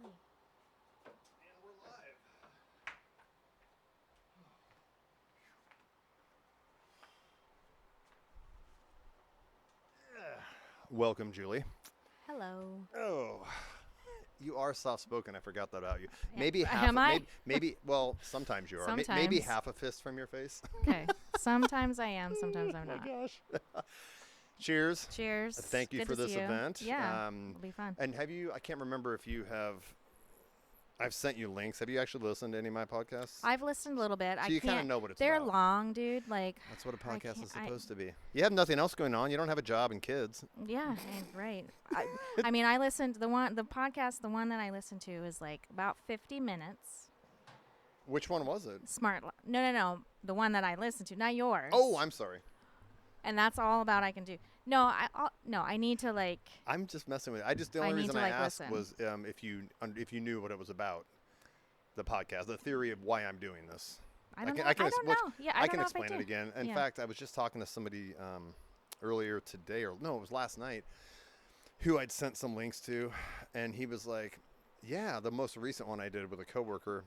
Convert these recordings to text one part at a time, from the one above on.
Riley. And we're live. Welcome, Julie. Hello. Oh, you are soft-spoken. I forgot that about you. Yeah. Maybe half. Am I? Maybe. Well, sometimes you are. Maybe Sometimes. half a fist from your face. Okay. Sometimes I am, sometimes I'm Oh my not. gosh. Cheers. Cheers. Thank you Good for to this see you. event. Yeah. It'll be fun. And have you? I can't remember if you have. I've sent you links. Have you actually listened to any of my podcasts? I've listened a little bit. So you kind of know what it's They're about. long, dude. Like That's what a I podcast can't- is supposed to be. You have nothing else going on. You don't have a job and kids. Yeah, right. I mean, I listened the podcast, the one that I listened to is like about 50 minutes. Which one was it? No. The one that I listened to, not yours. Oh, I'm sorry. And that's all about I can do. No, I need to like. I'm just messing with it. The I only need reason to, I like, asked listen. was if you knew what it was about, the podcast, the theory of why I'm doing this. I don't know. I don't know. Yeah, I I don't can know if explain it do. again. In Yeah. fact, I was just talking to somebody earlier today, or no, it was last night, who I'd sent some links to, and he was like, "Yeah, the most recent one I did with a coworker."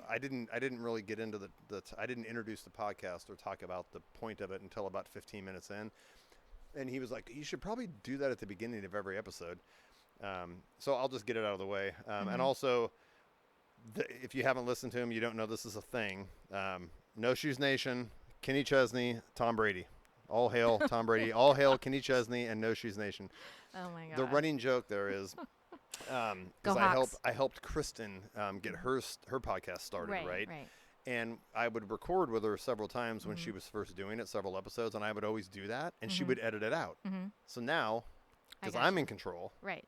I didn't really get into I didn't introduce the podcast or talk about the point of it until about 15 minutes in. And he was like, you should probably do that at the beginning of every episode. So I'll just get it out of the way. And also, if you haven't listened to him, you don't know this is a thing. No Shoes Nation, Kenny Chesney, Tom Brady. All hail Tom Brady. All hail Kenny Chesney and No Shoes Nation. Oh my god. The running joke there is, Go because Hawks. I helped Kristen get her podcast started, right? Right. And I would record with her several times when Mm-hmm. she was first doing it, several episodes, and I would always do that, and she would edit it out. Mm-hmm. So now, because got I'm you. in control, Right.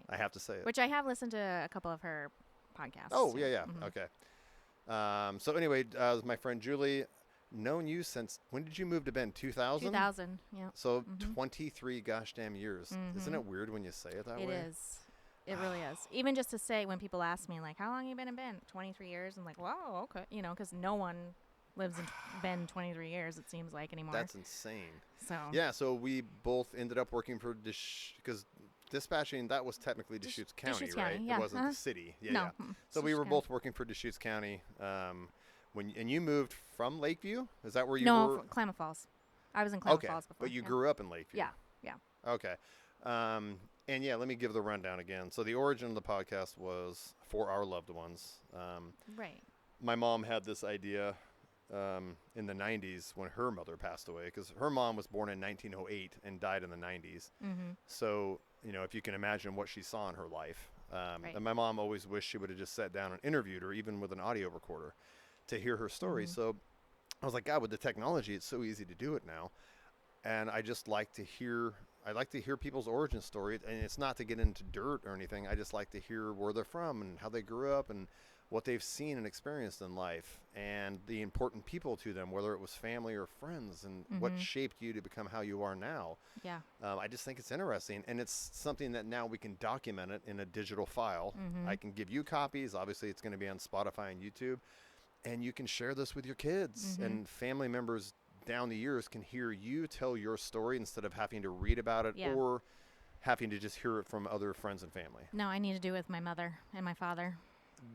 I have to say it. Which I have listened to a couple of her podcasts. Oh, yeah. Mhm. Okay. So anyway, my friend Julie, known you since, when did you move to Bend? 2000? 2000. Yeah. So 23 gosh damn years. Isn't it weird when you say it that It way? is. It really is. Even just to say, when people ask me, like, how long have you been in Bend? 23 years. I'm like, wow, okay. You know, because no one lives in Bend 23 years, it seems like, anymore. That's insane. So. Yeah, so we both ended up working for because dispatching, that was technically Deschutes County, Deschutes right? County, yeah. It wasn't the city. Yeah, No. yeah. So we Deschutes were County. both working for Deschutes County. And you moved from Lakeview? Is that where you No, were? Klamath Falls. I was in Klamath Okay, Falls before. but you yeah. grew up in Lakeview. Yeah. Okay. And yeah, let me give the rundown again. So the origin of the podcast was for our loved ones. Right. My mom had this idea in the 90s when her mother passed away, because her mom was born in 1908 and died in the 90s. Mm-hmm. So, if you can imagine what she saw in her life. Right. And my mom always wished she would have just sat down and interviewed her, even with an audio recorder, to hear her story. Mm-hmm. So I was like, God, with the technology, it's so easy to do it now. And I just like to hear people's origin story. And it's not to get into dirt or anything. I just like to hear where they're from and how they grew up and what they've seen and experienced in life, and the important people to them, whether it was family or friends, and what shaped you to become how you are now. Yeah. I just think it's interesting, and it's something that now we can document it in a digital file. I can give you copies. Obviously, it's going to be on Spotify and YouTube, and you can share this with your kids, and family members down the years can hear you tell your story instead of having to read about it Yeah. or having to just hear it from other friends and family. No, I need to do it with my mother and my father.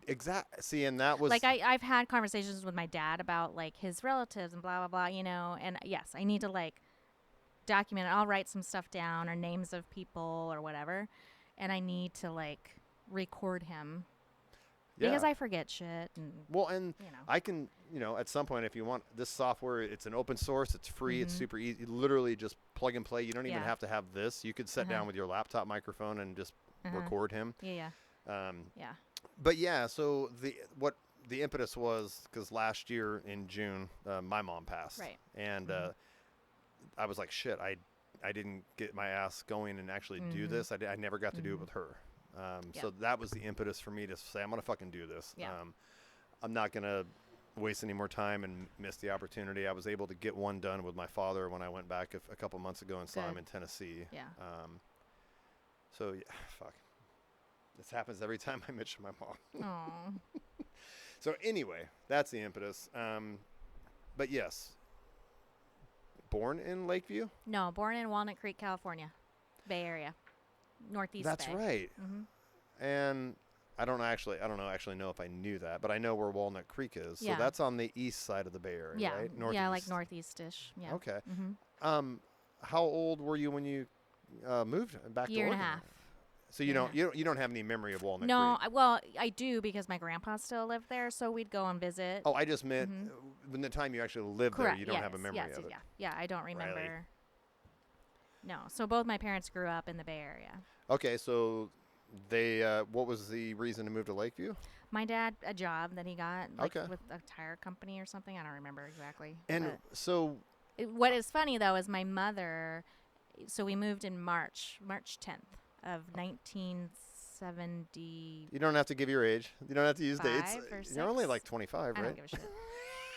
Exactly. See, and that was Like I've had conversations with my dad about like his relatives and blah blah blah, you know. And yes, I need to like document it. I'll write some stuff down or names of people or whatever, and I need to like record him because I forget shit. And well, and you know. I can, at some point, if you want this software, it's an open source, it's free, it's super easy. You literally just plug and play. You don't even Yeah. have to have this. You could sit down with your laptop microphone and just record him. Yeah. But yeah, so the impetus was because last year in June, my mom passed, Right. and I was like, shit, I didn't get my ass going and actually do this. I never got to do it with her. So that was the impetus for me to say, I'm gonna fucking do this. Yeah. I'm not gonna waste any more time and miss the opportunity. I was able to get one done with my father when I went back a couple months ago and saw him Good. in Tennessee. Yeah. So yeah, fuck. This happens every time I mention my mom. Oh. So anyway, that's the impetus. But yes, born in Lakeview. No, born in Walnut Creek, California, Bay Area, Northeast. That's Bay. right. Mm-hmm. and I don't actually know if I knew that, but I know where Walnut Creek is. So Yeah. that's on the east side of the Bay Area, Yeah. right? Yeah, like Northeast. northeastish. Yeah. Okay. Mm-hmm. How old were you when you moved back Year to and a Oregon? half. So Year and a half. you don't have any memory of Walnut No, Creek. well, I do because my grandpa still lived there, so we'd go and visit. Oh, I just meant Mhm. when the time you actually lived there, Correct. you don't have a Yes, memory yes, of it. Yeah. Yeah, I don't Really? remember. No. So both my parents grew up in the Bay Area. Okay, so they what was the reason to move to Lakeview? My dad, a job that he got, like Okay. with a tire company or something. I don't remember exactly. And but so what is funny though is my mother. So we moved in March 10th of 1970. you don't have to give your age. You don't have to use dates. 5 or You're only 6? like 25, I right? don't give a shit.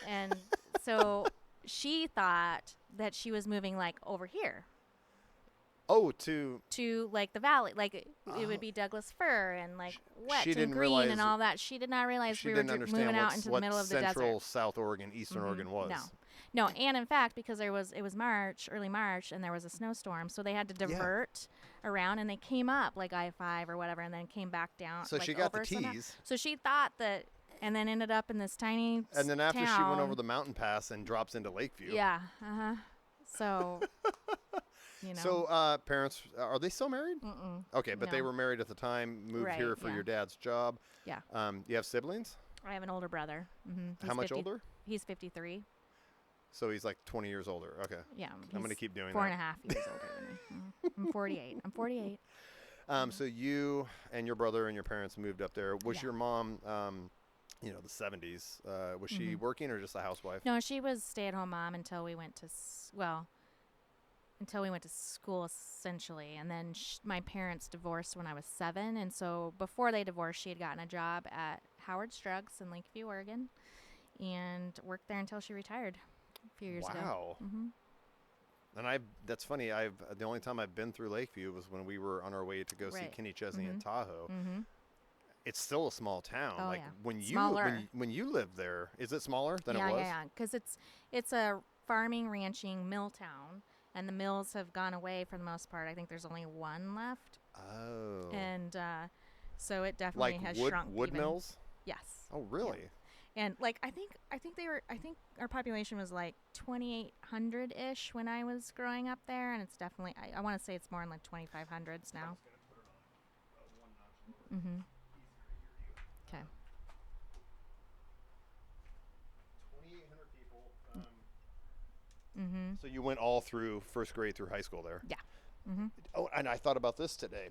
And so she thought that she was moving like over here Oh, to to like the valley, like it Oh. would be Douglas fir and like wet she and didn't green realize- and all that. She did not realize she we were didn't understand moving out what's- into what the middle of the Central, desert. South Oregon, Eastern Mhm. Oregon was. No, and in fact, because it was March, early March, and there was a snowstorm, so they had to Yeah. divert around, and they came up like I-5 or whatever, and then came back down. So like, she got the over somehow. tease. So she thought that, and then ended up in this tiny And then after she went over town. the mountain pass and drops into Lakeview. Yeah. So, you know. So parents, are they still married? Mm-mm. Okay, but they No. were married at the time, moved Right, here for yeah. your dad's job. Yeah. You have siblings? I have an older brother. Mm-hmm. How much older? He's 53. So he's like 20 years older. Okay. Yeah. I'm going to he's keep doing 4 that. and a half years older than me. I'm 48. I'm 48. So you and your brother and your parents moved up there. Was Yeah. your mom, the 70s, was she Mhm. working or just a housewife? No, she was stay-at-home mom until we went to until we went to school essentially, and then my parents divorced when I was 7, and so before they divorced, she had gotten a job at Howard's Drugs in Lakeview, Oregon, and worked there until she retired a few years ago. Wow. Mm-hmm. And that's funny. The only time I've been through Lakeview was when we were on our way to go see Right. Kenny Chesney in Mhm. Tahoe. Mm-hmm. It's still a small town. Oh, like yeah. when you Smaller. when you lived there, is it smaller than it was? Yeah, because it's a farming, ranching, mill town, and the mills have gone away for the most part. I think there's only one left, Oh. and so it definitely like has wood shrunk. wood even. mills? Yes. Oh, really? And like I think our population was like 2,800 ish when I was growing up there, and it's definitely I want to say it's more in like 2,500s now. Mhm. Okay. 2,800 people. Mhm. So you went all through first grade through high school there. Yeah. Mhm. Oh, and I thought about this today.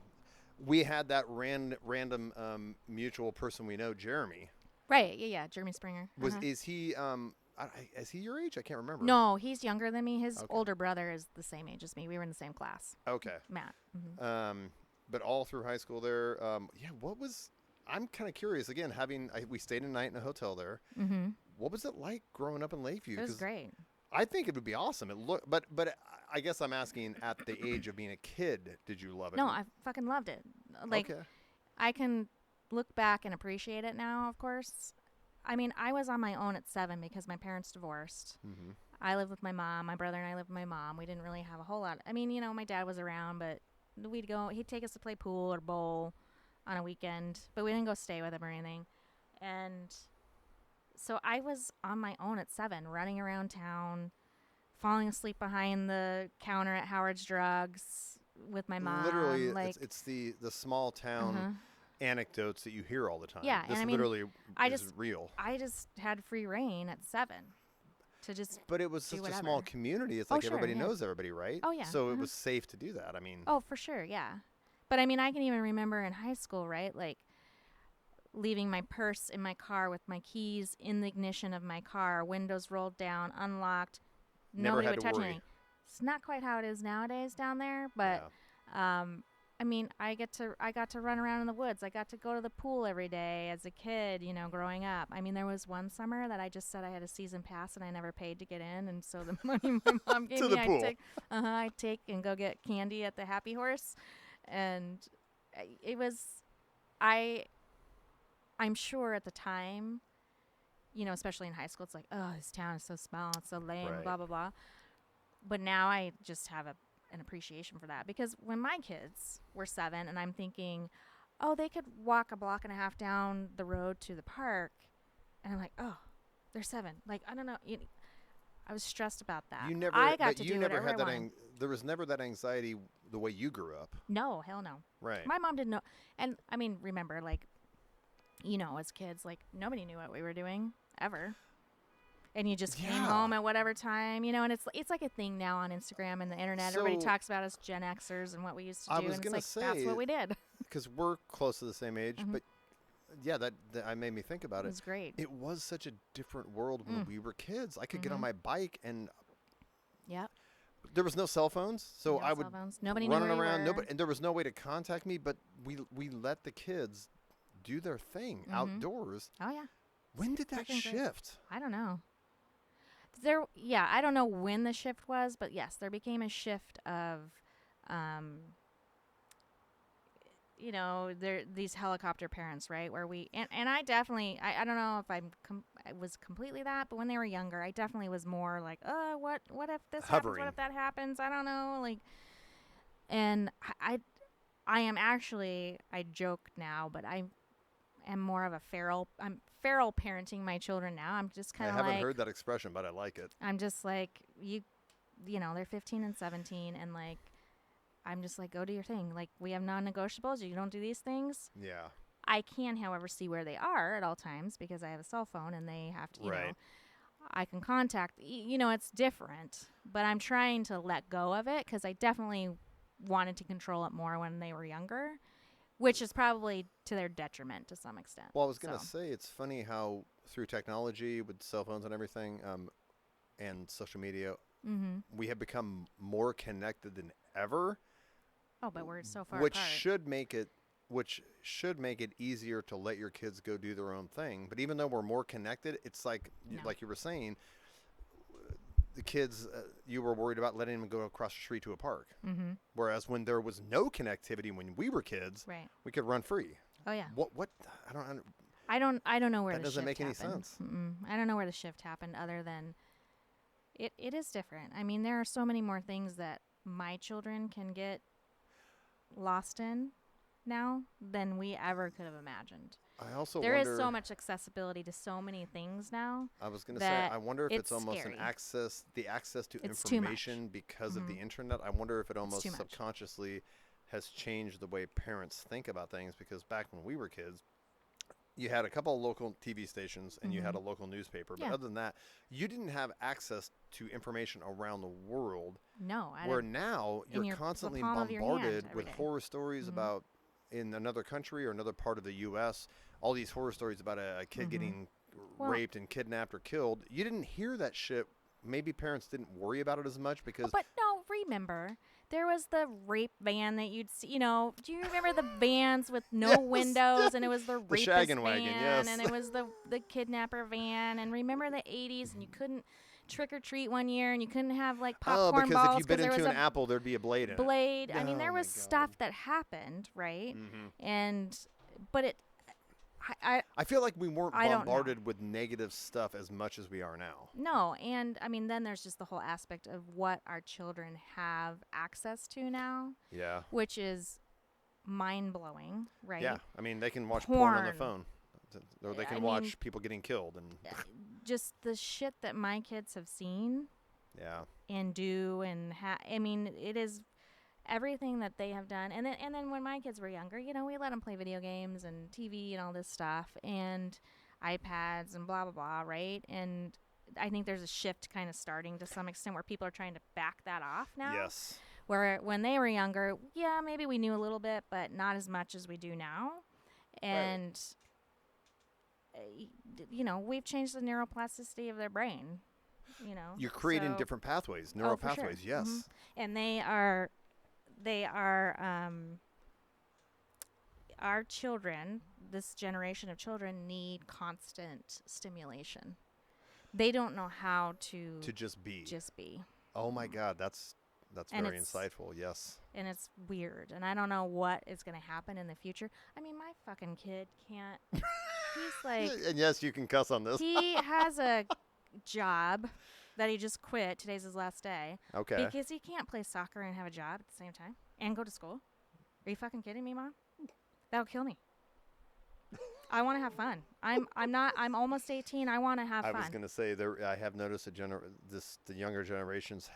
We had that random mutual person we know, Jeremy. Right. Yeah. Jeremy Springer. Is he is he your age? I can't remember. No, he's younger than me. His Okay. older brother is the same age as me. We were in the same class. Okay. Matt. Mhm. But all through high school there. I'm kind of curious. Again, we stayed a night in a hotel there. Mhm. What was it like growing up in Lakeview? It was 'Cause great. I think it would be awesome. But I guess I'm asking at the age of being a kid, did you love it? No, I fucking loved it. Like okay. I can look back and appreciate it now, of course. I mean, I was on my own at 7 because my parents divorced. Mm-hmm. I lived with my mom. My brother and I lived with my mom. We didn't really have a whole lot. I mean, my dad was around, but he'd take us to play pool or bowl on a weekend, but we didn't go stay with him or anything. And so I was on my own at 7, running around town, falling asleep behind the counter at Howard's Drugs with my mom. Literally, like, it's the small town uh-huh. anecdotes that you hear all the time. Yeah, and this I mean, literally I is just- real. I just had free reign at 7 to just. But it was do such a small whatever. community. It's Oh, like sure, everybody yeah. knows everybody, right? Oh, yeah, So it uh-huh. was safe to do that. I mean, Oh, for sure, yeah. But I mean, I can even remember in high school, right? Like leaving my purse in my car with my keys in the ignition of my car, windows rolled down, unlocked. Never Nobody had would to touch worry. anything. It's not quite how it is nowadays down there, but I mean, I got to run around in the woods. I got to go to the pool every day as a kid, growing up. I mean, there was one summer that I just said I had a season pass and I never paid to get in, and so the money my mom gave To me, the pool. I'd take and go get candy at the Happy Horse, and it was, I'm sure at the time, especially in high school, it's like, oh, this town is so small, it's so lame, Right. blah blah blah. But now I just have an appreciation for that, because when my kids were 7 and I'm thinking, oh, they could walk a block and a half down the road to the park. And I'm like, oh, they're 7. Like, I don't know. I was stressed about that. You never, I got but to you do never whatever had I that. wanted. There was never that anxiety the way you grew up, No, hell no. right? My mom didn't know. And I mean, remember, like, as kids, like, nobody knew what we were doing ever. And you just came Yeah. home at whatever time, and it's like a thing now on Instagram and the internet. Everybody So- talks about us Gen Xers and what we used to I do, was and it's gonna like that's say, what we did. Because we're close to the same age, Mhm. but yeah, that I made me think about It it. was great. It was such a different world when we were kids. I could get on Mhm. my bike and Yep. there was no cell phones, so No I cell would phones. Nobody knew running where we around. were. Nobody, and there was no way to contact me. But we let the kids do their thing Mhm. outdoors. Oh yeah. When did that Freaking great. shift? I don't know. I don't know when the shift was, but yes, there became a shift of, these helicopter parents, right? Where and I definitely, I don't know if I was completely that, but when they were younger, I definitely was more like, what if this happens? Hovering. What if that happens? I don't know, like, and I am actually, I joke now, but I am more of I'm feral parenting my children now. I'm just I kind of haven't like, heard that expression, but I like it. I'm just like, they're 15 and 17, and like, I'm just like, go do your thing. Like, we have non-negotiables. You don't do these things. Yeah, I can, however, see where they are at all times because I have a cell phone and they have to, Right. I can contact, it's different, but I'm trying to let go of it because I definitely wanted to control it more when they were younger, which is probably to their detriment to some extent. Well, I was gonna So, say it's funny how through technology with cell phones and everything, and social media, mm-hmm. we have become more connected than ever, Oh, but we're so far which apart. should make it easier to let your kids go do their own thing. But even though we're more connected, it's like No. like you were saying, the kids you were worried about letting them go across the street to a park, Mm-hmm. whereas when there was no connectivity when we were kids, Right. we could run free. Oh yeah. What I don't. I don't know where That the doesn't shift make any happened. sense. I don't know where the shift happened other than it is different. I mean, there are so many more things that my children can get lost in now than we ever could have imagined. I also There is wonder. so much accessibility to so many things now. I was going to say, that I wonder if it's it's almost scary. the access to It's too much. information because of the Mhm. internet. I wonder if it almost too much. subconsciously has changed the way parents think about things. Because back when we were kids, you had a couple of local TV stations and you had a local newspaper, but Yeah. other than that, you didn't have access to information around the world. No, Where now in you're the constantly palm of your hand bombarded every with day. horror stories Mhm. about in another country or another part of the U.S. All these horror stories about a kid Mhm. getting Well- raped and kidnapped or killed. You didn't hear that shit. Maybe parents didn't worry about it as much because But no, remember, there was the rape van that you'd see. Do you remember the vans with no Yes, windows, and it was the rapist shaggin' wagon, van, yes. and it was the kidnapper van, and remember the 80s, and you couldn't trick or treat one year, and you couldn't have like oh, popcorn because balls if you bit there into was an a apple, there'd be a blade in blade. I mean, Oh there my was God. stuff that happened, right? it. Hmm. And but I feel like we weren't I don't know. bombarded with negative stuff as much as we are now. no, and I mean, then there's just the whole aspect of what our children have access to now, Yeah. which is mind blowing, right? Yeah. I mean, they can watch porn on their Porn. phone, or they I can mean- watch people getting killed, and Just the shit that my kids have seen yeah. and do and I mean, it is everything that they have done. And then when my kids were younger, we let them play video games and TV and all this stuff and iPads and blah blah blah, right? And I think there's a shift kind of starting to some extent where people are trying to back that off now. Yes. Where when they were younger, yeah, maybe we knew a little bit, but not as much as we do now. And we've changed the neuroplasticity of their brain. You're creating so- different pathways, neural for sure. pathways. Yes. Mhm. And they are our children, this generation of children need constant stimulation. They don't know how to To just be. be. Oh my God, that's And very it's- insightful. Yes. And it's weird. And I don't know what is going to happen in the future. I mean, my fucking kid can't. He's like, And yes, you can cuss on this. he has a job that he just quit. Today's his last day. Okay. Because he can't play soccer and have a job at the same time and go to school. Are you fucking kidding me, Mom? That'll kill me. I want to have fun. I'm almost 18. I want to have I fun. was going to say I have noticed the younger generations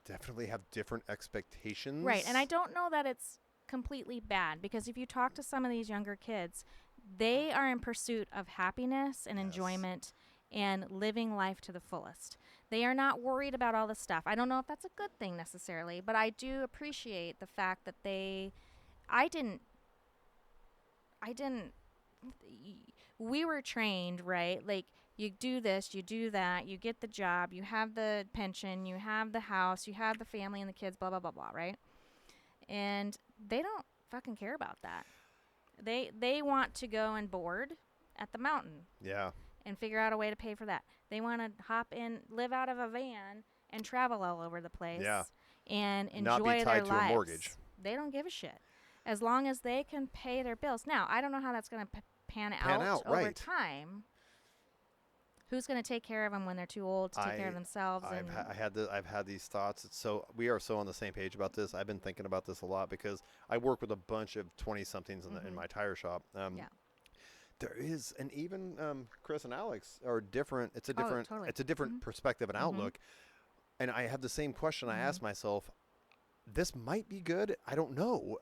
definitely have different expectations. Right. And I don't know that it's completely bad, because if you talk to some of these younger kids, they are in pursuit of happiness and Yes. enjoyment and living life to the fullest. They are not worried about all the stuff. I don't know if that's a good thing necessarily, but I do appreciate the fact that I didn't we were trained, right? Like, you do this, you do that, you get the job, you have the pension, you have the house, you have the family and the kids, blah, blah, blah, blah, right? And they don't fucking care about that. They want to go and board at the mountain Yeah. and figure out a way to pay for that. They want to hop in, live out of a van, and travel all over the place. Yeah. And enjoy Not be tied their to lives. a mortgage. They don't give a shit, as long as they can pay their bills. Now, I don't know how that's going to pan out over right. time. Who's going to take care of them when they're too old to take care of themselves? I've had these thoughts. We are so on the same page about this. I've been thinking about this a lot because I work with a bunch of 20-somethings in my tire shop. Yeah. There is, and even Chris and Alex are different. It's a different, totally. it's a different perspective and outlook. And I have the same question. I ask myself, this might be good. I don't know.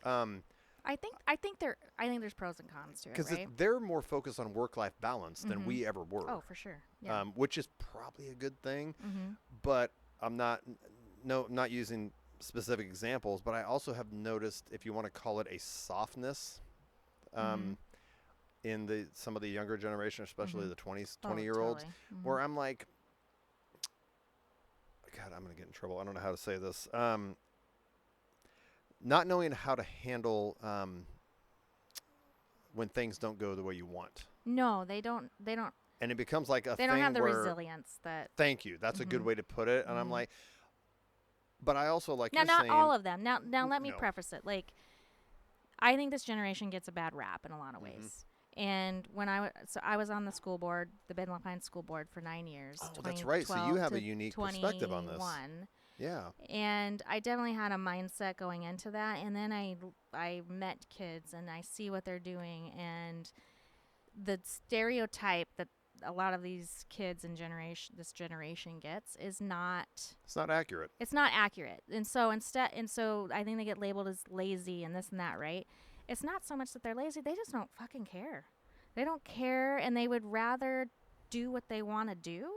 I think there's pros and cons to it, Because right? they're more focused on work-life balance than we ever were. Oh, for sure. Yeah. Which is probably a good thing. But I'm not using specific examples. But I also have noticed, if you want to call it a softness, in some of the younger generation, especially the 20-year-olds, Totally. where I'm like, God, I'm going to get in trouble. I don't know how to say this. Not knowing how to handle when things don't go the way you want. No, they don't. And it becomes like a They thing don't have the where, resilience that. Thank you. That's a good way to put it. And I'm like, but I also like Now, you're not saying, all of them. Now let me No. preface it. Like, I think this generation gets a bad rap in a lot of ways. And when I was on the school board, the Ben Lapine School Board, for 9 years. Oh, that's right. So you have a unique perspective on this. 21. Yeah. And I definitely had a mindset going into that. And then I met kids and I see what they're doing. And the stereotype that a lot of these kids in this generation gets is not. It's not accurate. It's not accurate. And so I think they get labeled as lazy and this and that, right? It's not so much that they're lazy. They just don't fucking care. They don't care, and they would rather do what they want to do.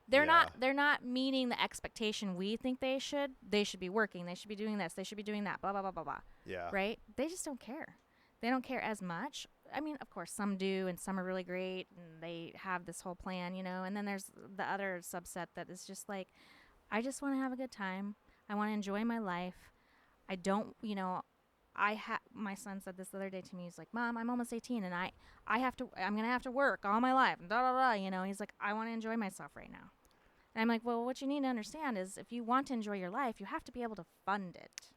They're not meeting the expectation we think they should. They should be working. They should be doing this. They should be doing that. Blah, blah, blah, blah, blah. Yeah. Right? They just don't care. They don't care as much. I mean, of course, some do, and some are really great, and they have this whole plan, and then there's the other subset that is just like, I just want to have a good time. I want to enjoy my life. I don't, my son said this the other day to me. He's like, Mom, I'm almost 18 and I'm going to have to work all my life. And he's like, I want to enjoy myself right now. And I'm like, well, what you need to understand is if you want to enjoy your life, you have to be able to fund it.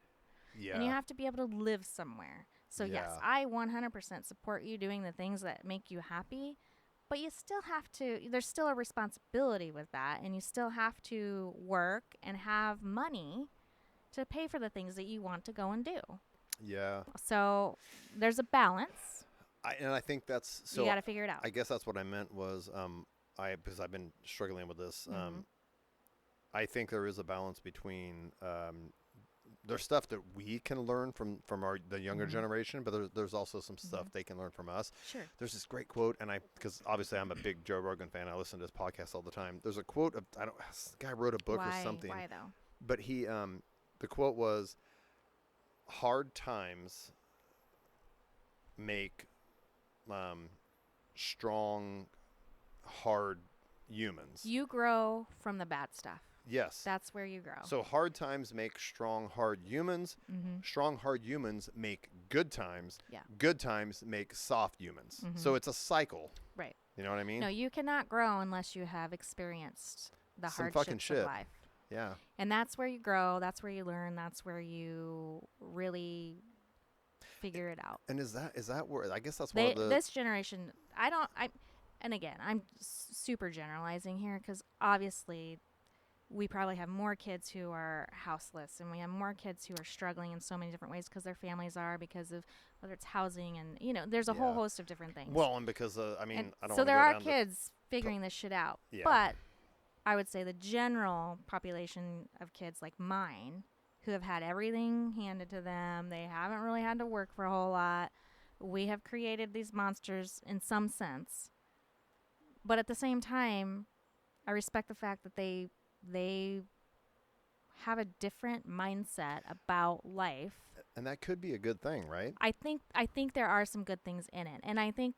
Yeah. And you have to be able to live somewhere. So yes, I 100% support you doing the things that make you happy, but you still have to, there's still a responsibility with that. And you still have to work and have money to pay for the things that you want to go and do. Yeah. So there's a balance. I think that's so. You got to figure it out. I guess that's what I meant was because I've been struggling with this. I think there is a balance between there's stuff that we can learn from the younger generation, but there's also some stuff they can learn from us. Sure. There's this great quote, and because obviously I'm a big Joe Rogan fan, I listen to his podcast all the time. There's a quote of this guy wrote a book or something. Why though? But he the quote was, hard times make strong, hard humans. You grow from the bad stuff. Yes. That's where you grow. So hard times make strong, hard humans. Strong, hard humans make good times. Yeah. Good times make soft humans. So it's a cycle. Right. You know what I mean? No, you cannot grow unless you have experienced the Some fucking hardships shit. of life. Yeah. And that's where you grow. That's where you learn. That's where you really figure it out. And is that where, I guess that's one of the... This generation, and again, I'm super generalizing here because obviously we probably have more kids who are houseless, and we have more kids who are struggling in so many different ways because their families are, because of whether it's housing and, there's a whole Yeah. host of different things. Well, and because I mean, And I don't so want to there go are down kids figuring this shit out. Yeah. But I would say the general population of kids like mine who have had everything handed to them, they haven't really had to work for a whole lot. We have created these monsters in some sense. But at the same time, I respect the fact that they have a different mindset about life. and that could be a good thing, right? I think there are some good things in it, and I think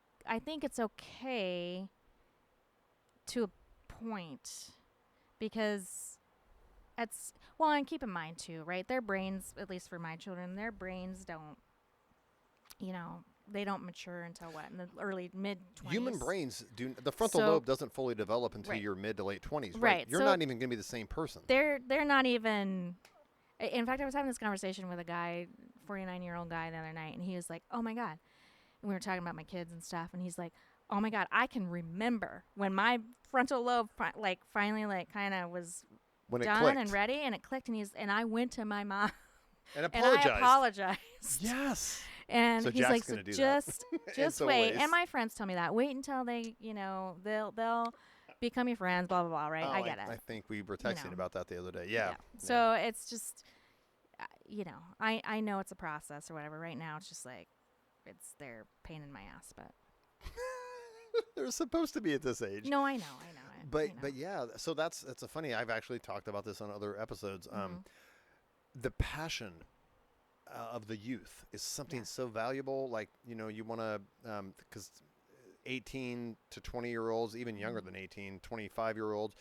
it's okay to a point, because and keep in mind too, right? Their brains, at least for my children, their brains don't, they don't mature until what, in the early mid 20s. Human brains do. The frontal So- lobe doesn't fully develop until Right. your mid to late 20s. Right, You're so not even going to be the same person. They're not even. In fact, I was having this conversation with a guy, 49-year-old guy, the other night, and he was like, "Oh my god," and we were talking about my kids and stuff, and he's like, "Oh my god, I can remember when my frontal lobe finally kind of was When it done clicked. and ready, and it clicked, and I went to my mom And and apologized. I apologized." Yes. And So he's Jack's like, gonna do that. just In some wait. ways. And my friends tell me that. Wait until they, they'll become your friends, blah, blah, blah, right? Oh, I get it. I think we were texting know. about that the other day. Yeah. So it's just, I know it's a process or whatever. Right now, it's just like, they're pain in my ass, but. They're supposed to be at this age. No, I know it. But yeah, so that's a funny. I've actually talked about this on other episodes. Mhm. The passion of the youth is something Yeah. so valuable. Like, you want to, because 18 to 20-year-olds, even younger Mm-hmm. than 18, 25-year-olds,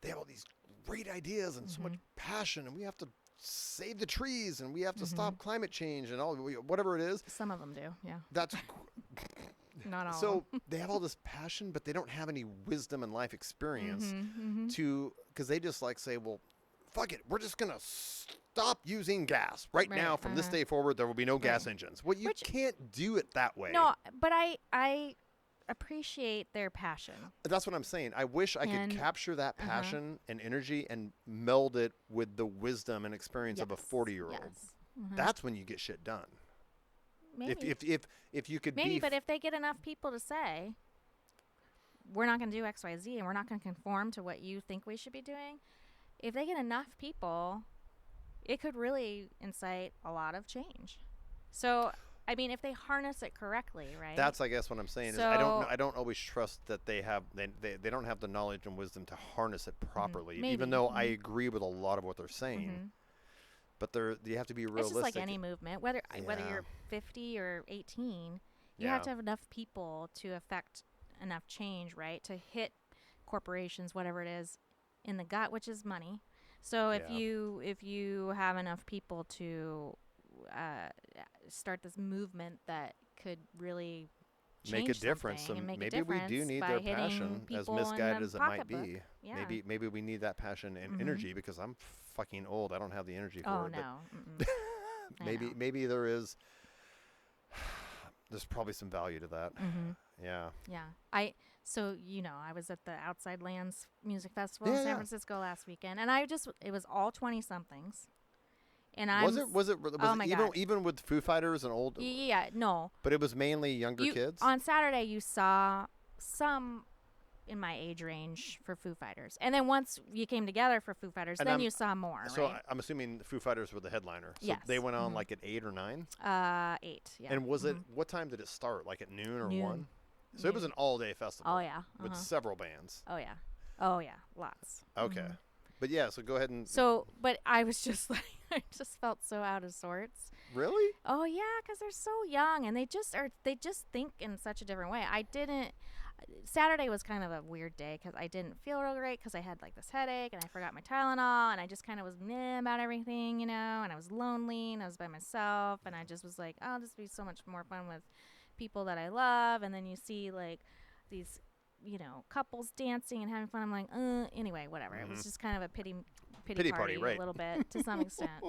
they have all these great ideas and so much passion, and we have to save the trees, and we have to stop climate change, and all whatever it is. Some of them do, yeah. That's Not all. of so they have all this passion, but they don't have any wisdom and life experience them. because they just say, well, fuck it, we're just gonna stop using gas right now. Right, From this day forward, there will be no gas engines. Well, you Which- can't do it that way. No, but I appreciate their passion. That's what I'm saying. I wish I could And- capture that passion and energy and meld it with the wisdom and experience of a 40-year-old. Yes. Mhm. That's when you get shit done. Maybe. If you could Maybe, be but if they get enough people to say, we're not going to do X, Y, Z, and we're not going to conform to what you think we should be doing, if they get enough people, it could really incite a lot of change. So, I mean, if they harness it correctly, right? That's, I guess, what I'm saying is So- I don't always trust that they don't have the knowledge and wisdom to harness it properly. Maybe. Even though I agree with a lot of what they're saying, Mhm. but you have to be It's realistic. just like any movement, whether Yeah. you're 50 or 18, you have to have enough people to affect enough change, right? To hit corporations, whatever it is, in the gut, which is money. So if Yeah. you have enough people to start this movement that could really Make a change difference. something and make a Maybe we do difference need by their hitting passion, as people in misguided the as it might pocketbook. be. Yeah. Maybe we need that passion and Mhm. energy because I'm fucking old. I don't have the energy for Oh it. but no. Mm-mm. I know. maybe there is. There's probably some value to that. Mm-hmm. Yeah. Yeah. I was at the Outside Lands Music Festival Yeah, in San yeah. Francisco last weekend, and it was all 20 somethings. And Was it oh my God. even with Foo Fighters and old? Yeah, no. But it was mainly younger kids. On Saturday you saw some in my age range for Foo Fighters. And then once you came together for Foo Fighters, And then I'm- you saw more, So right? I'm assuming the Foo Fighters were the headliner. So Yes. they went on Mhm. like at 8 or 9. 8, yeah. And was it Mhm. what time did it start? Like at noon or Noon. 1? So it was Noon. an all-day festival. Oh yeah. With Uh-huh. several bands. Oh yeah. Oh yeah, lots. Okay. Mhm. But yeah, so go ahead and So, but I was just like I just felt so out of sorts. Really? Oh yeah, because they're so young and they just think in such a different way. Saturday was kind of a weird day because I didn't feel real great because I had like this headache and I forgot my Tylenol and I just kind of was meh about everything, and I was lonely and I was by myself and I just was like, oh, this would be so much more fun with people that I love. And then you see like these, couples dancing and having fun. I'm like, anyway, whatever. It was just kind of a pity Pity party, party right. a little bit to some extent.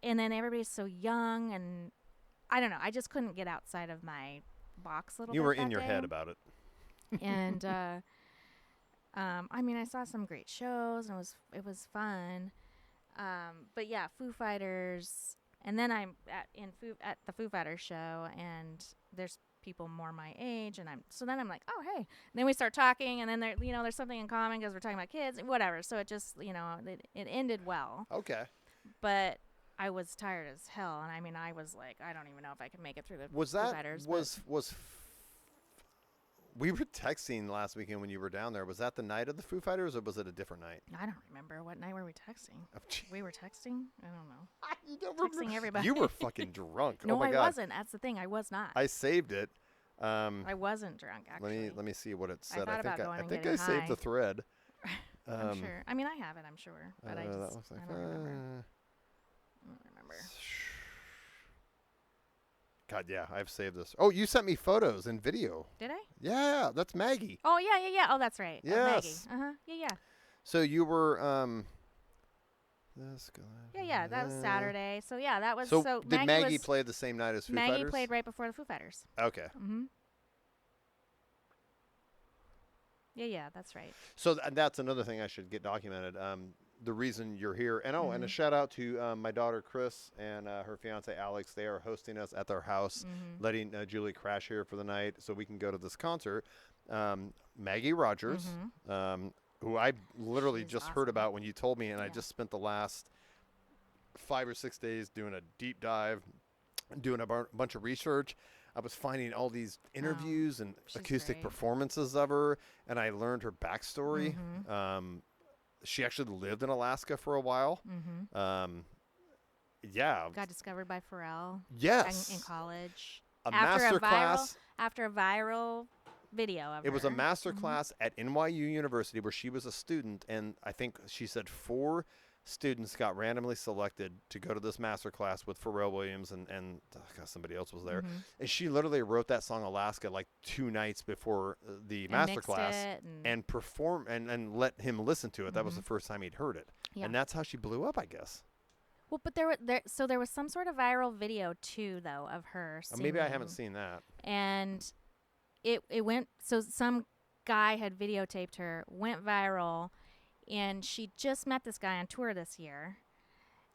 And then everybody's so young, and I don't know. I just couldn't get outside of my box a little bit. You were that in your day. head about it. And I mean, I saw some great shows and it was fun. But yeah, Foo Fighters, and then I'm at the Foo Fighters show, and there's people more my age, and I'm like, oh hey, and then we start talking, and then there's something in common because we're talking about kids, and whatever. So it just it ended well, Okay. but I was tired as hell, and I mean I was like, I don't even know if I could make it through the Was Foo that Fighters. we were texting last weekend when you were down there. Was that the night of the Foo Fighters, or was it a different night? I don't remember what night were we texting. Oh, gee. We were texting. I don't know. You don't Texting remember? everybody. You were fucking drunk. No, oh my I God. wasn't. That's the thing. I was not. I saved it. I wasn't drunk actually. Let me see what it said. thought about I going and think getting I saved high. the thread. I'm sure. I mean, I have it. I'm sure, but I that just looks like, I don't remember. I don't remember. God, yeah, I've saved this. Oh, you sent me photos and video. Did I? Yeah, that's Maggie. Oh yeah. Oh, that's right. Maggie. Yes. Yeah. So you were Yeah. That was Saturday. So yeah, that was So did Maggie was, play the same night as Foo Maggie Fighters? played right before the Foo Fighters. Okay. Mhm. Yeah, that's right. So that's another thing I should get documented. The reason you're here, and and a shout out to my daughter Chris and her fiance Alex. They are hosting us at their house, letting Julie crash here for the night so we can go to this concert. Maggie Rogers, who I literally She's just awesome. heard about when you told me, and I Yeah. just spent the last 5 or 6 days doing a deep dive, doing a bunch of research. I was finding all these interviews and she's acoustic great. performances of her, and I learned her backstory. She actually lived in Alaska for a while. Yeah. Got discovered by Pharrell Yes. in college. A After master a class. After a viral video of It was a her. master class at NYU University where she was a student, and I think she said 4 students got randomly selected to go to this master class with Pharrell Williams and somebody else was there. And she literally wrote that song Alaska like 2 nights before the And master mixed class it and perform and let him listen to it. That was the first time he'd heard it. Yeah. And that's how she blew up, I guess. Well, but there was some sort of viral video too, though, of her singing. Maybe I haven't seen that. And it went. So some guy had videotaped her, went viral, and she just met this guy on tour this year,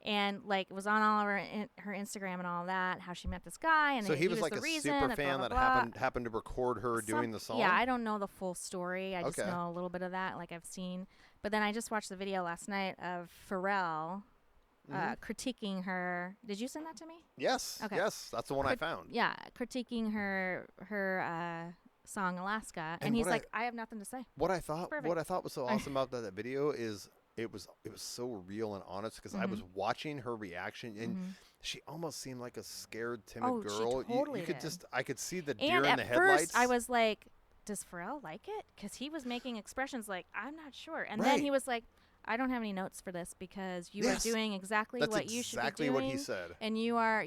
and like it was on all of her Instagram and all that. How she met this guy, and So he was like the a reason, super and fan blah, that blah, blah. happened to record her doing the song. Yeah, I don't know the full story. I just Okay. know a little bit of that, like I've seen. But then I just watched the video last night of Pharrell critiquing her. Did you send that to me? Yes. Okay. Yes, that's the one I found. Yeah, critiquing her song Alaska, and And he's what like, I have nothing to say. What I thought perfect. was so awesome about that video is it was so real and honest because I was watching her reaction and she almost seemed like a scared, timid Oh, she girl. totally you could did. I could see the deer And in at the headlights. first, I was like, does Pharrell like it? Because he was making expressions like, I'm not sure. And Right. then he was like, I don't have any notes for this because you Yes. are doing exactly That's what you should be exactly doing. what he said. And you are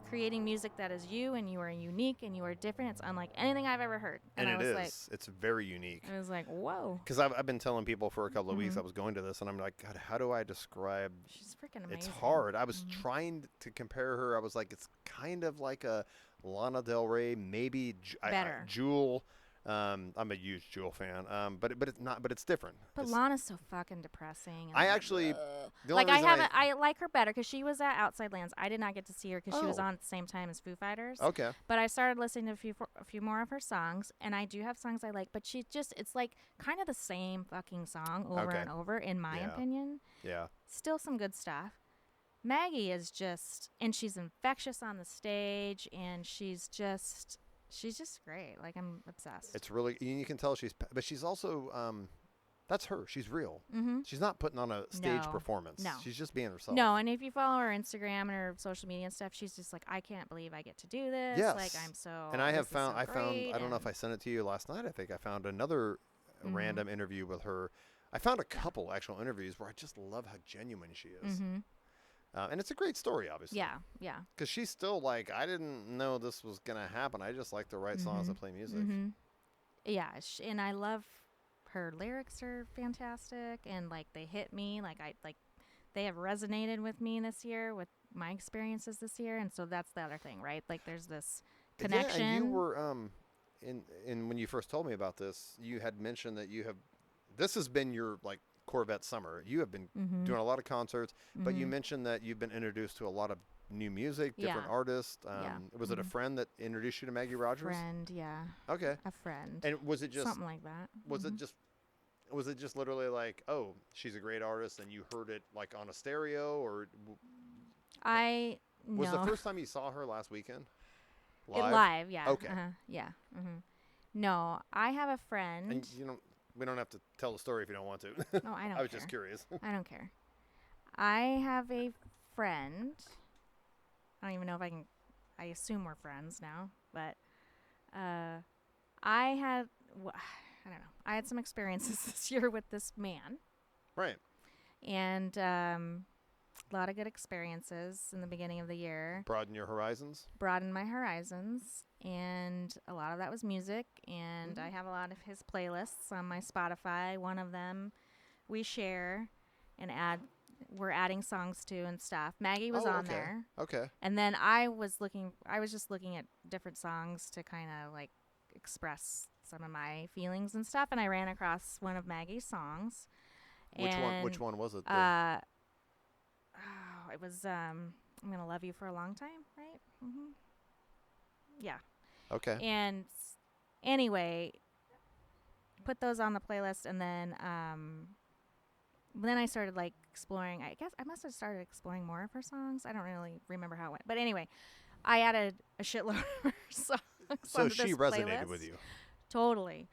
creating music that is you, and you are unique, and you are different. It's unlike anything I've ever heard. And I it was is. like, It's very unique. I was like, whoa, Because I've been telling people for a couple of weeks I was going to this, and I'm like, God, how do I describe? she's freaking amazing. It's hard. I was trying to compare her. I was like, it's kind of like a Lana Del Rey, maybe Better. Jewel. I'm a huge Jewel fan. But it's not. But it's different. But It's- Lana's so fucking depressing. and I I'm like, actually, ugh. the only Like I reason haven't. I like her better because she was at Outside Lands. I did not get to see her because she was Oh. on at the same time as Foo Fighters. Okay. But I started listening to a few more of her songs, and I do have songs I like. But it's like kind of the same fucking song over Okay. and over, in my Yeah. opinion. Yeah. Still some good stuff. Maggie is just, and she's infectious on the stage, and she's just great. Like I'm obsessed. It's really you can tell but she's also that's her. She's real. Mm-hmm. She's not putting on a stage No. performance. No. She's just being herself. No, and if you follow her Instagram and her social media and stuff, she's just like, I can't believe I get to do this. Yes. Like I'm so. And I have this is so found great, I don't know if and- I sent it to you last night. I think I found another random interview with her. I found a couple actual interviews where I just love how genuine she is. And it's a great story, obviously. Yeah. Because she's still like, I didn't know this was going to happen. I just like to write songs and play music. Yeah, and I love her lyrics are fantastic, and like they hit me, they have resonated with me this year with my experiences this year, and so that's the other thing, right? Like there's this connection. Yeah, and you were in when you first told me about this, you had mentioned that you have this has been your like Corvette summer. You have been Mm-hmm. doing a lot of concerts, but you Mhm. mentioned that you've been introduced to a lot of new music, different Yeah. artists. Yeah. Was it a Mhm. friend that introduced you to Maggie Rogers? Friend, yeah. Okay. A friend. And was it just Something like that. was it Mhm. just was it just literally like, oh, she's a great artist, and you heard it like on a stereo, or I was the no. first time you saw her last weekend It live? live, yeah. Okay. Yeah. Mhm. No, I have a friend. And we don't have to tell the story if you don't want to. No, I don't I was care. just curious. I don't care. I have a friend. I don't even know if I can. I assume we're friends now, but I had. I don't know. I had some experiences this year with this man, Right. and a lot of good experiences in the beginning of the year. Broaden your horizons. Broadened my horizons, and a lot of that was music. And I have a lot of his playlists on my Spotify. One of them we share and we're adding songs to and stuff. Maggie was Oh, on okay. there. Okay. And then I was just looking at different songs to kind of like express some of my feelings and stuff. And I ran across one of Maggie's songs. Which one was it? It was I'm Gonna Love You for a Long Time, right? Mm-hmm. Yeah. Okay. And anyway, put those on the playlist, and then I started like exploring. I guess I must have started exploring more of her songs. I don't really remember how it went, but anyway, I added a shitload of her songs. So onto she this resonated playlist. with you. Totally,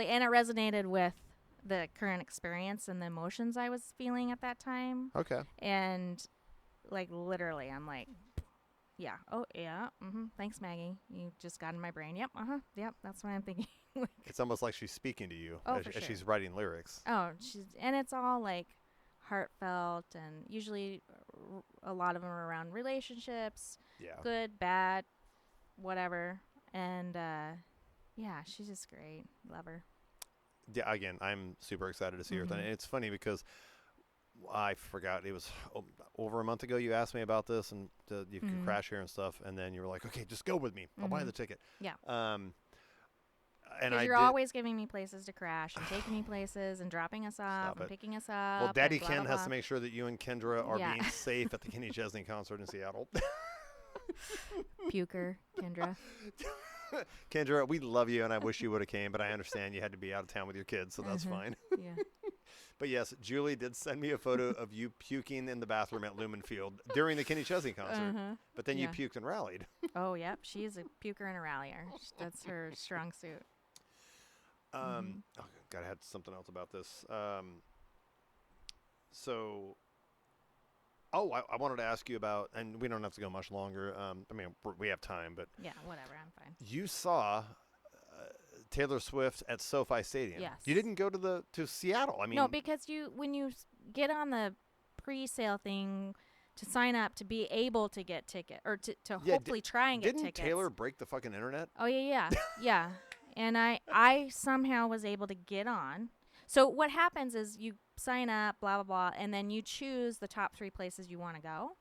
and it resonated with the current experience and the emotions I was feeling at that time. Okay. And like literally, I'm like, yeah, oh yeah, thanks, Maggie. You just got in my brain. Yep, yep, that's what I'm thinking. It's almost like she's speaking to you Oh, as, for as sure. she's writing lyrics. Oh, and it's all like heartfelt, and usually a lot of them are around relationships, Yeah. good, bad, whatever. And yeah, she's just great. Love her. Yeah. Again, I'm super excited to see her. Mhm. And it's funny because I forgot it was over a month ago. You asked me about this, and you could Mhm. crash here and stuff. And then you were like, "Okay, just go with me. I'll buy Mhm. the ticket." Yeah. And Because I you're did. always giving me places to crash and taking me places and dropping us off Stop and it. picking us up. Well, Daddy and blah, Ken blah, has blah. to make sure that you and Kendra are Yeah. being safe at the Kenny Chesney concert in Seattle. Puker, Kendra. Kendra, we love you, and I wish you would have came, but I understand you had to be out of town with your kids, so that's Mhm. fine. Yeah. But yes, Julie did send me a photo of you puking in the bathroom at Lumen Field during the Kenny Chesney concert, Uh-huh. but then Yeah. you puked and rallied. Oh, yep. She's a puker and a rallier. That's her strong suit. Oh, God, I had something else about this. I wanted to ask you about, and we don't have to go much longer. I mean, we have time, but Yeah, whatever. I'm fine. you saw Taylor Swift at SoFi Stadium. Yes. You didn't go to Seattle. I mean, No, because when you get on the pre-sale thing to sign up to be able to get ticket or to Yeah, hopefully try and get didn't tickets. Taylor break the fucking internet? Oh yeah, yeah. And I somehow was able to get on. So what happens is you sign up, blah blah blah, and then you choose the top 3 places you want to go.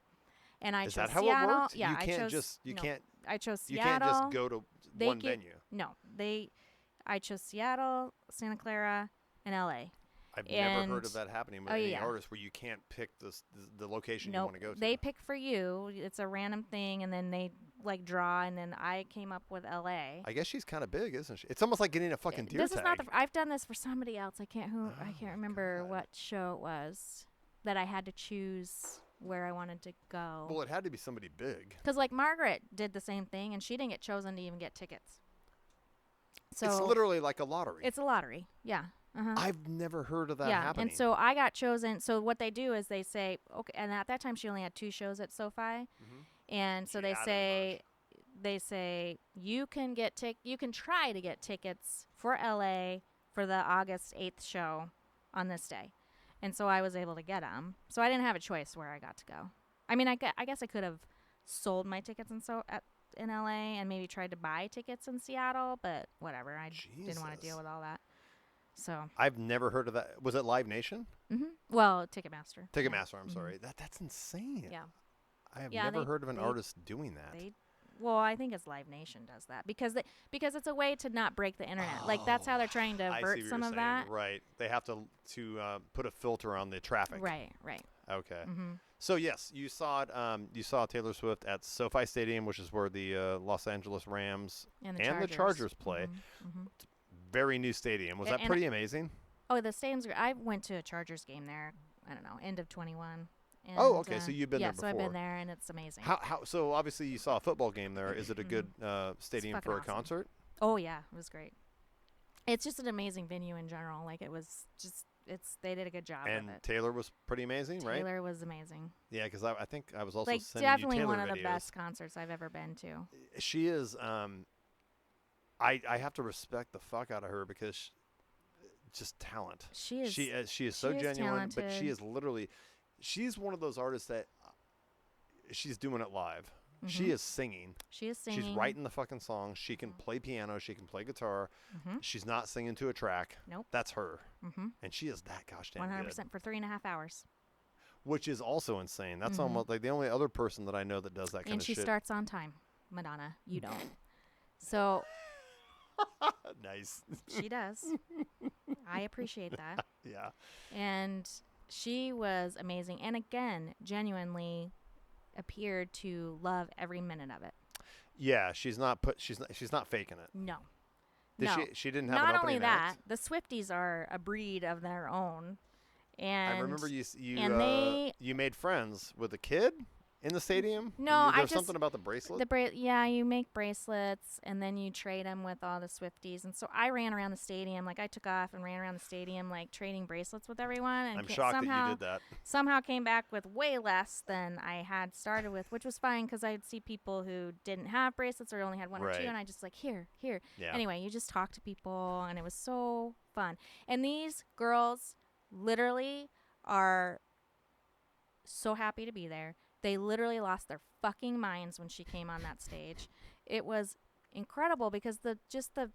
And I Is chose that how Seattle. it works? Yeah, you can't I chose. just you no, can't I chose you Seattle. can't just go to They one get- venue. No, I chose Seattle, Santa Clara, and L.A. I've never heard and- of that happening with oh, any yeah. artist where you can't pick the location you Nope. want to go to. They pick for you. It's a random thing, and then they like draw, and then I came up with L.A. I guess she's kind of big, isn't she? It's almost like getting a fucking deer This tag. is not I've done this for somebody else. I can't Oh my remember God. what show it was that I had to choose where I wanted to go. Well, it had to be somebody big. Because like Margaret did the same thing, and she didn't get chosen to even get tickets. So It's literally like a lottery. it's a lottery. Yeah. Uh-huh. I've never heard of that yeah, happening. and so I got chosen. So what they do is they say, okay, and at that time she only had 2 shows at SoFi, Mhm. and so She they added a say you can you can try to get tickets for LA for the August 8th show on this day, and so I was able to get them. So I didn't have a choice where I got to go. I mean, I guess I could have sold my tickets in LA and maybe tried to buy tickets in Seattle, but whatever. I didn't want to Jesus. deal with all that. So. I've never heard of that. Was it Live Nation? Well, Ticketmaster. Ticketmaster. I'm Mhm. sorry. That's insane. Yeah. I have Yeah, never they- heard of an they- artist doing that. They Well, I think it's Live Nation does that because it's a way to not break the internet. Like that's how they're trying to I see avert what some you're of saying. that. Right. They have to put a filter on the traffic. Right. Right. Okay. Mm-hmm. So yes, you saw it. You saw Taylor Swift at SoFi Stadium, which is where the Los Angeles Rams And the Chargers play. Mm-hmm. Very new stadium. Was that And pretty amazing? Oh, the stadium's great. I went to a Chargers game there. I don't know, end of 21. And, Oh, okay. So you've been there before. Yeah, so I've been there, and it's amazing. How? So obviously you saw a football game there. Is it a good stadium fucking for a awesome. concert? Oh yeah, it was great. It's just an amazing venue in general. Like it was just, they did a good job And with it. Taylor was pretty amazing, right? Taylor was amazing. Yeah, because I think I was also Like sending you definitely Taylor one of the videos. best concerts I've ever been to. She is. I have to respect the fuck out of her because just talent. She is. She is so genuine, but she talented. is literally. She's one of those artists that she's doing it live. She Mhm. is singing. She is singing. She's writing the fucking songs. She can play piano. She can play guitar. Mm-hmm. She's not singing to a track. Nope. That's her. Mm-hmm. And she is that gosh damn 100% good. for 3.5 hours. Which is also insane. That's Mhm. almost like the only other person that I know that does that kind And of she shit. starts on time. Madonna, you don't. So Nice. she does. I appreciate that. Yeah. And she was amazing. And again, genuinely appeared to love every minute of it. Yeah, she's not faking it. No. Did no. She didn't have Not an only opening that, act? the Swifties are a breed of their own. And I remember and they- you made friends with a kid in the stadium. No, There's I just- something about the bracelet. yeah, you make bracelets and then you trade them with all the Swifties. And so I ran around the stadium, like I took off and ran around the stadium, like trading bracelets with everyone. And I'm shocked somehow, that you did that. Somehow came back with way less than I had started with, which was fine because I'd see people who didn't have bracelets or only had one or two, Right. and I just like here. Yeah. Anyway, you just talk to people, and it was so fun. And these girls literally are so happy to be there. They literally lost their fucking minds when she came on that stage. It was incredible because the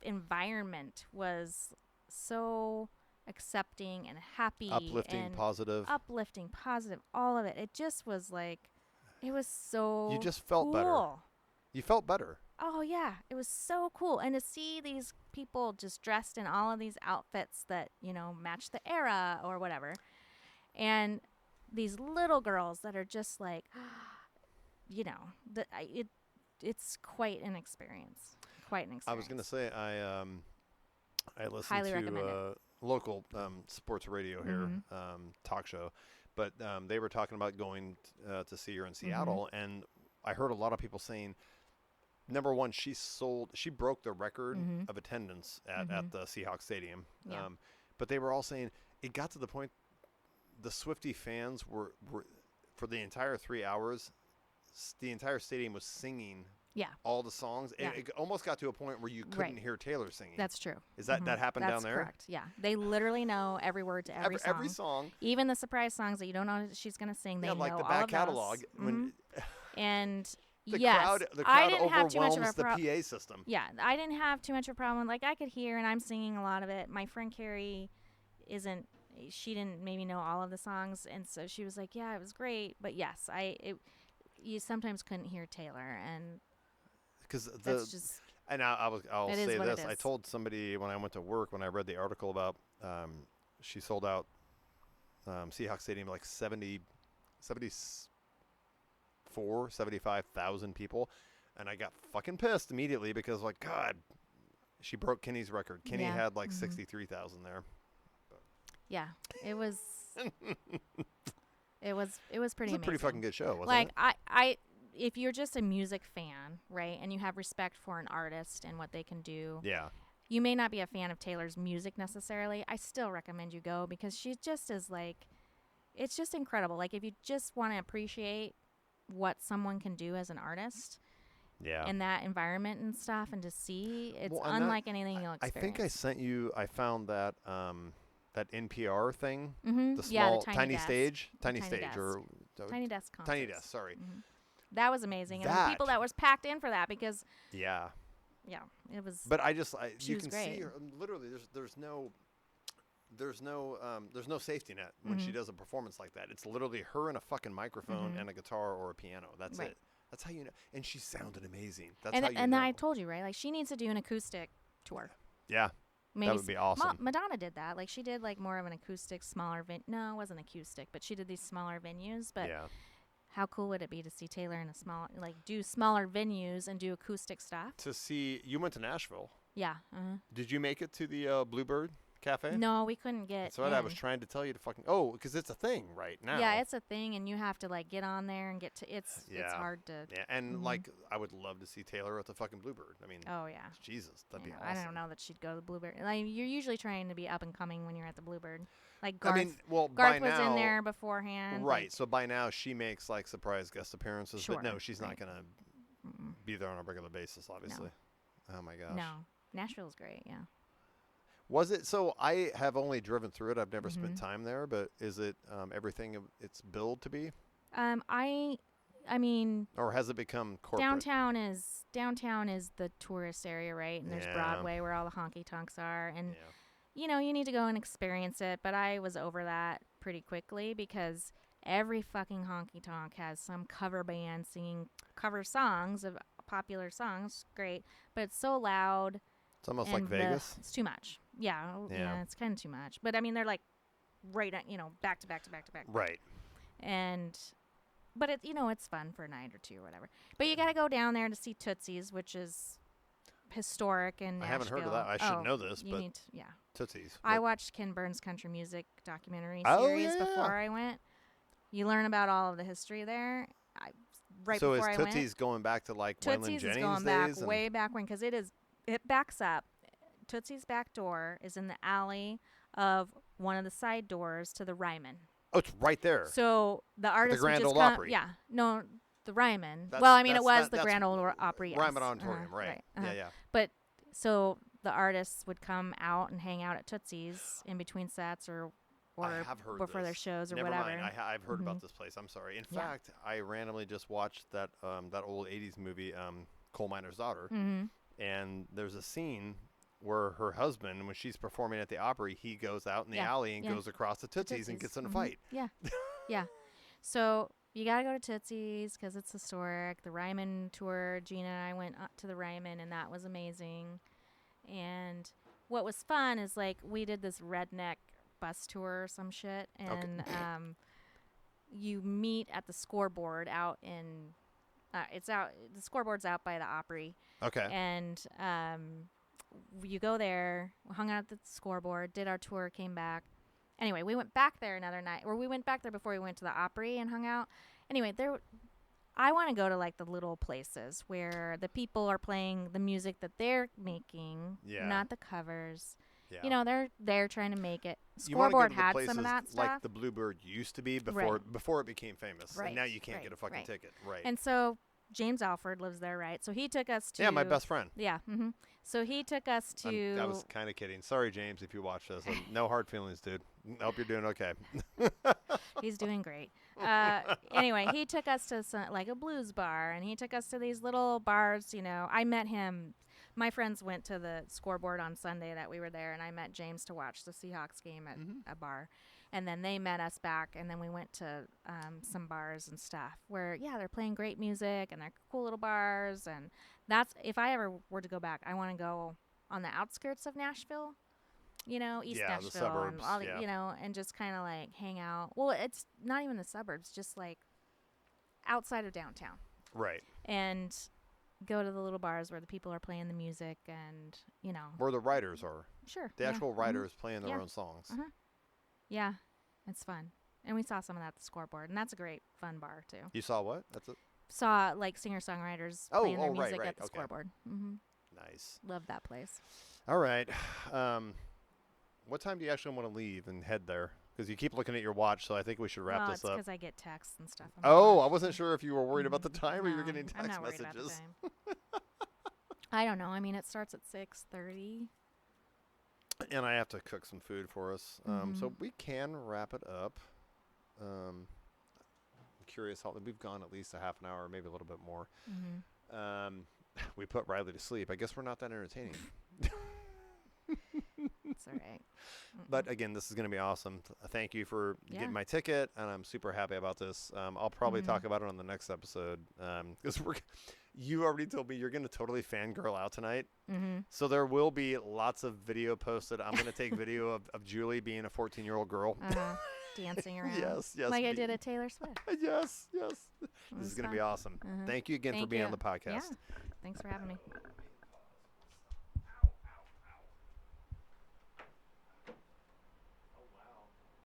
environment was so accepting and happy, Uplifting, and positive. uplifting, positive, all of it. It just was like, it was so You just felt better. cool. You felt better. Oh yeah, it was so cool. And to see these people just dressed in all of these outfits that, match the era or whatever. And these little girls that are just like, it's quite an experience. Quite an experience. I was gonna say I listened Highly recommend to local sports radio here talk show, but they were talking about going to see her in Seattle, and I heard a lot of people saying, number one, she broke the record of attendance at the Seahawks Stadium, Yeah. but they were all saying it got to the point the Swiftie fans were for the entire 3 hours, the entire stadium was singing. Yeah. All the songs. Yeah. It almost got to a point where you couldn't hear Taylor singing. That's true. Is that happened That's down there? correct. Yeah. They literally know every word to every song. Every song. Even the surprise songs that you don't know she's going to sing, they Yeah, know like the all back of catalog. those. When And the yes, crowd I didn't have too much of overwhelms a the PA system. Yeah, I didn't have too much of a problem. Like I could hear, and I'm singing a lot of it. My friend Carrie she didn't maybe know all of the songs, and so she was like, "Yeah, it was great." But yes, you sometimes couldn't hear Taylor, and Because that's just I'll it is say what it this. I is. told somebody when I went to work, when I read the article about she sold out Seahawks Stadium like 75,000 people, and I got fucking pissed immediately because like, God, she broke Kenny's record. Kenny Yeah. had like 63,000 there. yeah, it was it was pretty It was a amazing. pretty fucking good show, wasn't Like it? I if you're just a music fan, right, and you have respect for an artist and what they can do, Yeah. you may not be a fan of Taylor's music necessarily. I still recommend you go because she just is like, it's just incredible. Like if you just want to appreciate what someone can do as an artist Yeah. in that environment and stuff, and to see, it's Well, and that- unlike anything you'll I experience. think I sent you. I found that that NPR thing, Mm-hmm. the Yeah, small the tiny desk. stage, Tiny stage, desk. or Tiny desk concerts. tiny desk. Sorry. Mhm. That was amazing, and the That- people that was packed in for that because Yeah. yeah, it was. But She you was can see great. her literally. There's no safety net when she Mhm. does a performance like that. It's literally her and a fucking microphone Mhm. and a guitar or a piano. That's Right. it. That's how you know. And she sounded amazing. That's And how you and know. I told you, right? Like she needs to do an acoustic tour. Yeah, Maybe that would be awesome. Madonna did that. Like she did like more of an acoustic, smaller no, it wasn't acoustic, but she did these smaller venues. But Yeah. how cool would it be to see Taylor in a do smaller venues and do acoustic stuff? To see, you went to Nashville. Yeah. Uh-huh. Did you make it to the Bluebird Cafe? No, we couldn't get. That's what I was in. trying to tell you to fucking. Oh, because it's a thing right now. Yeah, it's a thing, and you have to like get on there and get to. It's hard to. Yeah, and Mhm. like I would love to see Taylor at the fucking Bluebird. I mean, Oh yeah. Jesus, that'd be Yeah, awesome. I don't know that she'd go to the Bluebird. Like you're usually trying to be up and coming when you're at the Bluebird. Like Garth. I mean, well, Garth by was now, in there beforehand. right? Like, So by now she makes like surprise guest appearances, Sure, but no, she's not right. gonna mm-mm. be there on a regular basis, obviously. Oh my gosh. No, Nashville's great. Yeah. Was it? So I have only driven through it. I've never spent Mhm. time there, but is it everything it's billed to be, I mean, or has it become corporate? downtown is the tourist area, right? And there's Yeah. Broadway where all the honky tonks are, and Yeah. you need to go and experience it. But I was over that pretty quickly because every fucking honky tonk has some cover band singing cover songs of popular songs. Great, but it's so loud. It's almost like and Vegas. It's too much. Yeah, Yeah. it's kind of too much. But I mean, they're like right, back to back to back to back. Right. And but it's fun for a night or two or whatever. But you got to go down there to see Tootsie's, which is historic in I Nashville. haven't heard of that. I should know this, You but need to, yeah. Tootsie's. I But- watched Ken Burns' country music documentary Oh, series yeah. before I went. You learn about all of the history there. so Before is I Tootsie's went, going back to like Waylon Tootsie's Jennings is going back days? And way back when, because it backs up. Tootsie's back door is in the alley of one of the side doors to the Ryman. oh, it's right there. So the artist Grand would just Ole come, Opry. yeah, no, the Ryman. That's- Well, I mean, it that's- was that- the that's Grand Ole Opry. Yes. Ryman Auditorium, right? uh-huh. Yeah. But so the artists would come out and hang out at Tootsie's in between sets or I have heard before their this. shows or Never whatever. mind. I've heard about Mhm. this place. I'm sorry. In Yeah. fact, I randomly just watched that old '80s movie, Coal Miner's Daughter, Mm-hmm. and there's a scene where her husband, when she's performing at the Opry, he goes out in the Yeah, alley and yeah. goes across to Tootsie's and gets in a Mhm. fight. Yeah, yeah. So you gotta go to Tootsie's because it's historic. The Ryman tour, Gina and I went up to the Ryman, and that was amazing. And what was fun is like we did this redneck bus tour or some shit, and you meet at the scoreboard out in. It's out. The scoreboard's out by the Opry, Okay. and you go there. Hung out at the scoreboard, did our tour, came back. Anyway, we went back there another night, or we went back there before we went to the Opry and hung out. Anyway, I want to go to like the little places where the people are playing the music that they're making, Yeah. not the covers. Yeah. They're trying to make it. You wanna go Scoreboard to the had places some of that stuff. like the Bluebird used to be before it became famous, and Right, now you can't right, get a fucking right. ticket. Right. And so James Alford lives there, right? So he took us to. yeah, my best friend. Yeah. Mm-hmm. So he took us to. I was kind of kidding. Sorry, James, if you watch this. No hard feelings, dude. I hope you're doing okay. He's doing great. Anyway, he took us to like a blues bar, and he took us to these little bars. I met him. My friends went to the scoreboard on Sunday that we were there, and I met James to watch the Seahawks game at Mhm. a bar. And then they met us back, and then we went to some bars and stuff where, they're playing great music, and they're cool little bars. And that's, if I ever were to go back, I want to go on the outskirts of Nashville. East Yeah, the Nashville, suburbs, and all the, yeah. and just kind of like hang out. Well, it's not even the suburbs, just like outside of downtown, Right. and go to the little bars where the people are playing the music, and Where the writers are. sure, The yeah, actual mhm, writers playing their Yeah. own songs. Uh-huh. Yeah, it's fun, and we saw some of that at the scoreboard, and that's a great fun bar too. You saw what? That's it. Saw like singer-songwriters Oh, playing their oh, right, music right, at the okay. scoreboard. Mm-hmm. Nice. Love that place. All right. What time do you actually want to leave and head there? Because you keep looking at your watch, so I think we should wrap Well, this it's up. because I get texts and stuff. on my Oh, watch. I wasn't sure if you were worried about the Mhm. time or you were No, getting I'm text not worried about the messages. time. I don't know. I mean, it starts at 6:30. And I have to cook some food for us. So Mhm. we can wrap it up. I'm curious how we've gone at least a half an hour, maybe a little bit more. Mm-hmm. We put Riley to sleep. I guess we're not that entertaining. It's all right. But again, this is going to be awesome. Thank you for Yeah. getting my ticket, and I'm super happy about this. I'll probably Mhm. talk about it on the next episode because you already told me you're going to totally fangirl out tonight. Mm-hmm. So there will be lots of video posted. I'm going to take video of Julie being a 14-year-old girl. Uh-huh. Dancing around. Yes, Like I did at Taylor Swift. Yes, yes. It This was is going to be fun. awesome. Uh-huh. Thank you again for Thank being you. on the podcast. Yeah. Thanks for having me.